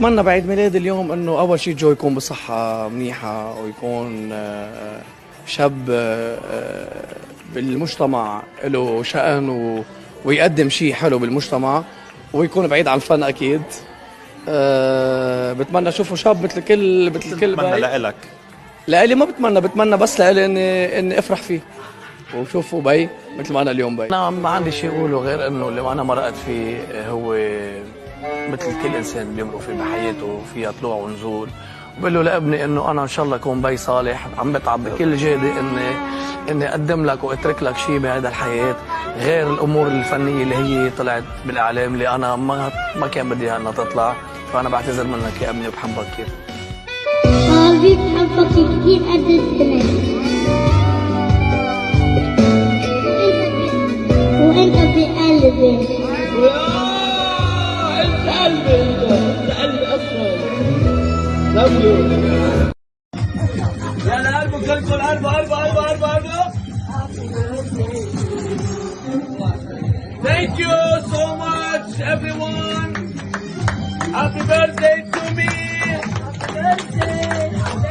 بتمنى بعيد ميلادي اليوم انه اول شيء جو يكون بصحة منيحة ويكون شاب بالمجتمع له شأن ويقدم شيء حلو بالمجتمع ويكون بعيد عن الفن اكيد. بتمنى اشوفه شاب مثل كل بتمنى لإلك؟ لإلي ما بتمنى بس لإلي اني افرح فيه وشوفه بي مثل ما انا اليوم بي. انا ما عندي شيء اقوله غير انه اللي انا مرقت فيه هو مثل كل انسان بيمرق فيه بحياته فيها طلوع ونزول، وبقول له لابني انه انا ان شاء الله اكون بي صالح عم بتعب بكل جهدي اني اقدم لك واترك لك شيء بهذا الحياه غير الامور الفنيه اللي هي طلعت بالاعلام اللي انا ما كان بدي اياها انها تطلع. فانا بعتذر منك يا ابني وبحبك كثير. قلبي بحبك كثير قد السنة وانت بقلبي. انت قلبي، انت قلبي اصلا. لاف يو. يلا قلبه كلكم قلبه. Thank you so much everyone. Happy birthday to me. Happy birthday.